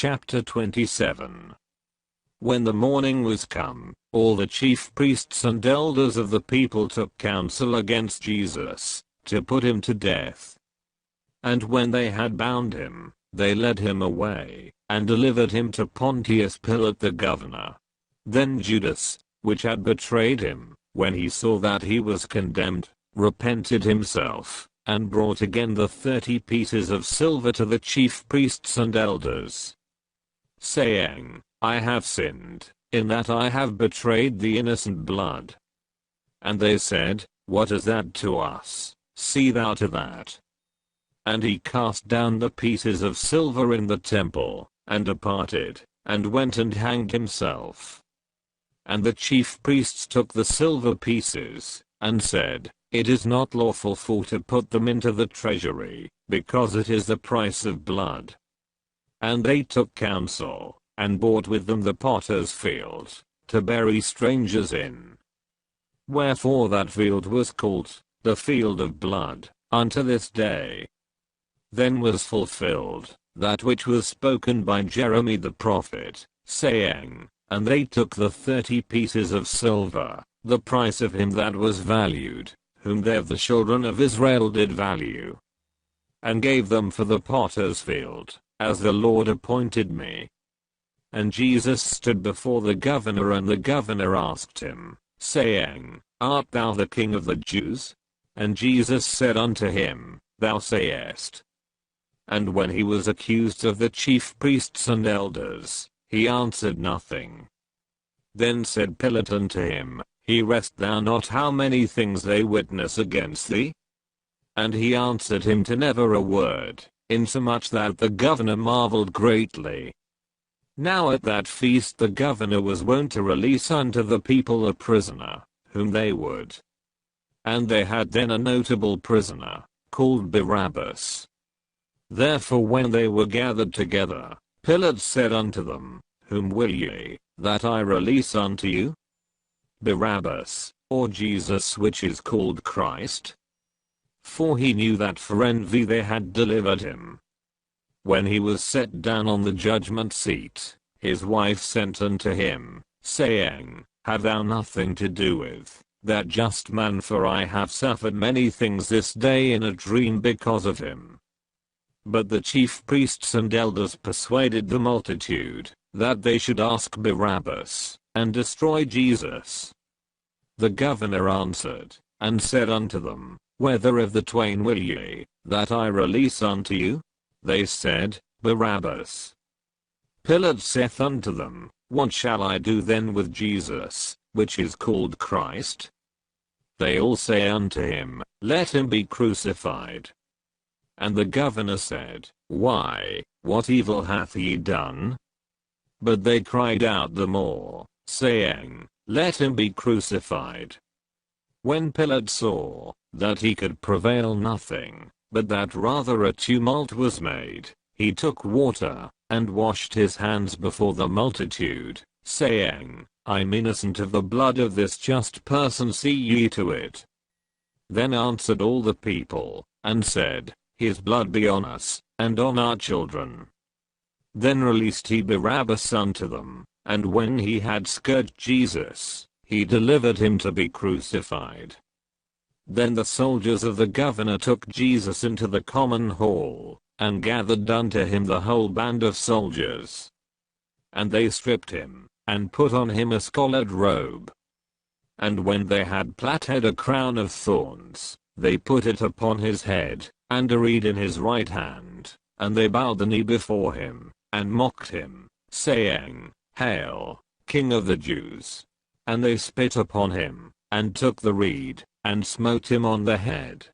Chapter 27. When the morning was come, all the chief priests and elders of the people took counsel against Jesus, to put him to death. And when they had bound him, they led him away, and delivered him to Pontius Pilate the governor. Then Judas, which had betrayed him, when he saw that he was condemned, repented himself, and brought again the 30 pieces of silver to the chief priests and elders, saying, I have sinned, in that I have betrayed the innocent blood. And they said, What is that to us? See thou to that. And he cast down the pieces of silver in the temple, and departed, and went and hanged himself. And the chief priests took the silver pieces, and said, It is not lawful to put them into the treasury, because it is the price of blood. And they took counsel, and bought with them the potter's field, to bury strangers in. Wherefore that field was called, the field of blood, unto this day. Then was fulfilled, that which was spoken by Jeremy the prophet, saying, And they took the 30 pieces of silver, the price of him that was valued, whom they of the children of Israel did value, and gave them for the potter's field, as the Lord appointed me. And Jesus stood before the governor, and the governor asked him, saying, Art thou the King of the Jews? And Jesus said unto him, Thou sayest. And when he was accused of the chief priests and elders, he answered nothing. Then said Pilate unto him, Hearest thou not how many things they witness against thee? And he answered him to never a word, insomuch that the governor marveled greatly. Now at that feast the governor was wont to release unto the people a prisoner, whom they would. And they had then a notable prisoner, called Barabbas. Therefore when they were gathered together, Pilate said unto them, Whom will ye, that I release unto you? Barabbas, or Jesus which is called Christ? For he knew that for envy they had delivered him. When he was set down on the judgment seat, his wife sent unto him, saying, Have thou nothing to do with that just man, for I have suffered many things this day in a dream because of him. But the chief priests and elders persuaded the multitude, that they should ask Barabbas, and destroy Jesus. The governor answered, and said unto them, Whether of the twain will ye, that I release unto you? They said, Barabbas. Pilate saith unto them, What shall I do then with Jesus, which is called Christ? They all say unto him, Let him be crucified. And the governor said, Why, what evil hath he done? But they cried out the more, saying, Let him be crucified. When Pilate saw that he could prevail nothing, but that rather a tumult was made, he took water, and washed his hands before the multitude, saying, I'm innocent of the blood of this just person, see ye to it. Then answered all the people, and said, His blood be on us, and on our children. Then released he Barabbas unto them, and when he had scourged Jesus, he delivered him to be crucified. Then the soldiers of the governor took Jesus into the common hall, and gathered unto him the whole band of soldiers. And they stripped him, and put on him a scarlet robe. And when they had plaited a crown of thorns, they put it upon his head, and a reed in his right hand, and they bowed the knee before him, and mocked him, saying, Hail, King of the Jews! And they spit upon him, and took the reed, and smote him on the head.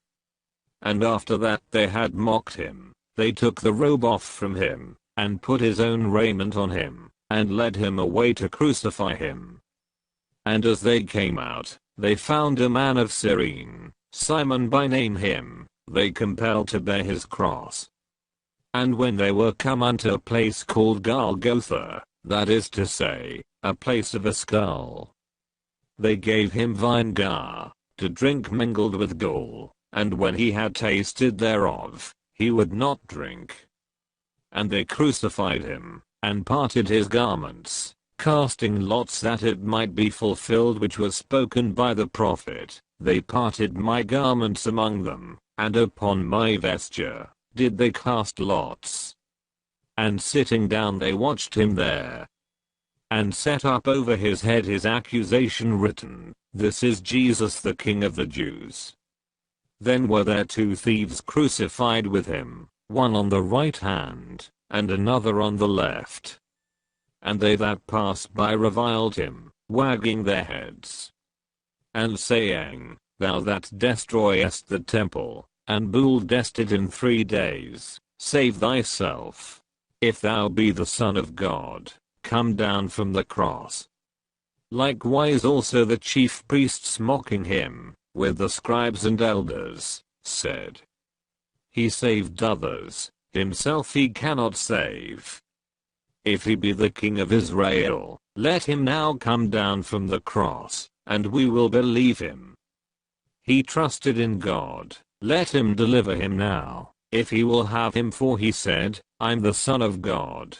And after that they had mocked him, they took the robe off from him, and put his own raiment on him, and led him away to crucify him. And as they came out, they found a man of Cyrene, Simon by name him, they compelled to bear his cross. And when they were come unto a place called Golgotha, that is to say, a place of a skull, they gave him vinegar, to drink mingled with gall, and when he had tasted thereof, he would not drink. And they crucified him, and parted his garments, casting lots that it might be fulfilled which was spoken by the prophet, they parted my garments among them, and upon my vesture did they cast lots. And sitting down they watched him there, and set up over his head his accusation written, This is Jesus the King of the Jews. Then were there two thieves crucified with him, one on the right hand, and another on the left. And they that passed by reviled him, wagging their heads, and saying, Thou that destroyest the temple, and buildest it in 3 days, save thyself. If thou be the Son of God, come down from the cross. Likewise also the chief priests mocking him, with the scribes and elders, said, He saved others, himself he cannot save. If he be the King of Israel, let him now come down from the cross, and we will believe him. He trusted in God, let him deliver him now, if he will have him, for he said, I'm the Son of God.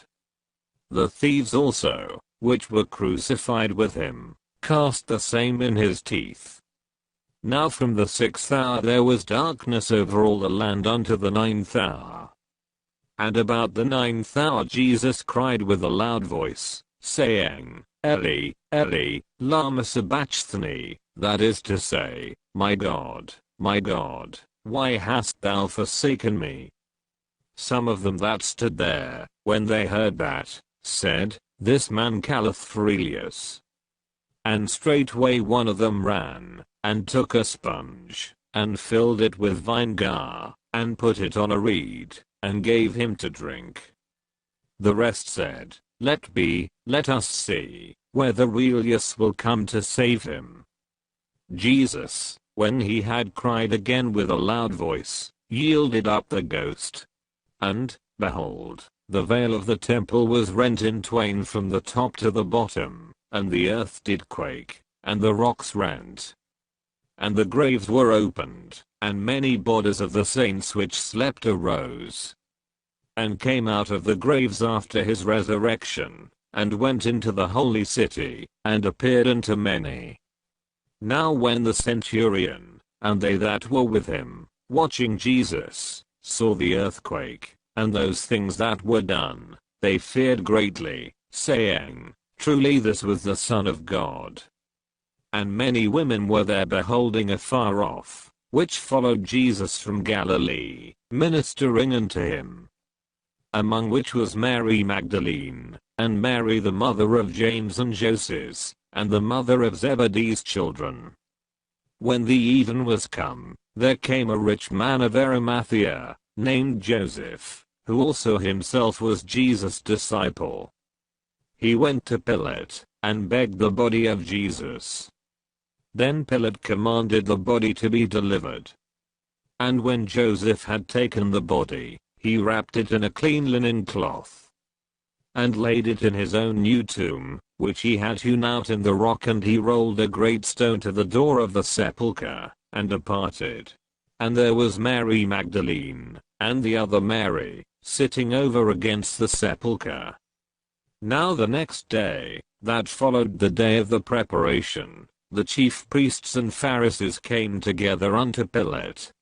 The thieves also, which were crucified with him, cast the same in his teeth. Now from the 6th hour there was darkness over all the land unto the 9th hour. And about the 9th hour Jesus cried with a loud voice, saying, Eli, Eli, lama sabachthani, that is to say, my God, why hast thou forsaken me? Some of them that stood there, when they heard that, said, This man calleth for Elias. And straightway one of them ran, and took a sponge, and filled it with vinegar, and put it on a reed, and gave him to drink. The rest said, Let be, let us see, whether Elias will come to save him. Jesus, when he had cried again with a loud voice, yielded up the ghost. And, behold, the veil of the temple was rent in twain from the top to the bottom, and the earth did quake, and the rocks rent. And the graves were opened, and many bodies of the saints which slept arose, and came out of the graves after his resurrection, and went into the holy city, and appeared unto many. Now when the centurion, and they that were with him, watching Jesus, saw the earthquake, and those things that were done, they feared greatly, saying, Truly this was the Son of God. And many women were there beholding afar off, which followed Jesus from Galilee, ministering unto him. Among which was Mary Magdalene, and Mary the mother of James and Joses, and the mother of Zebedee's children. When the even was come, there came a rich man of Arimathea, named Joseph, who also himself was Jesus' disciple. He went to Pilate, and begged the body of Jesus. Then Pilate commanded the body to be delivered. And when Joseph had taken the body, he wrapped it in a clean linen cloth, and laid it in his own new tomb, which he had hewn out in the rock, and he rolled a great stone to the door of the sepulchre, and departed. And there was Mary Magdalene, and the other Mary, sitting over against the sepulchre. Now the next day, that followed the day of the preparation, the chief priests and Pharisees came together unto Pilate,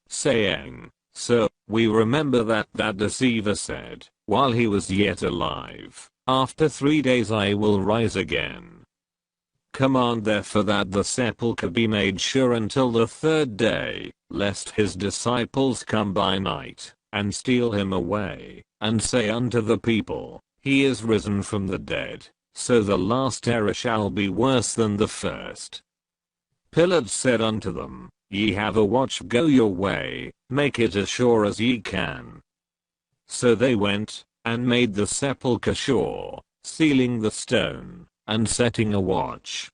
saying, Sir, we remember that deceiver said, while he was yet alive, After 3 days I will rise again. Command therefore that the sepulchre be made sure until the 3rd day, lest his disciples come by night, and steal him away, and say unto the people, He is risen from the dead, so the last error shall be worse than the first. Pilate said unto them, Ye have a watch, go your way, make it as sure as ye can. So they went, and made the sepulchre sure, sealing the stone, and setting a watch.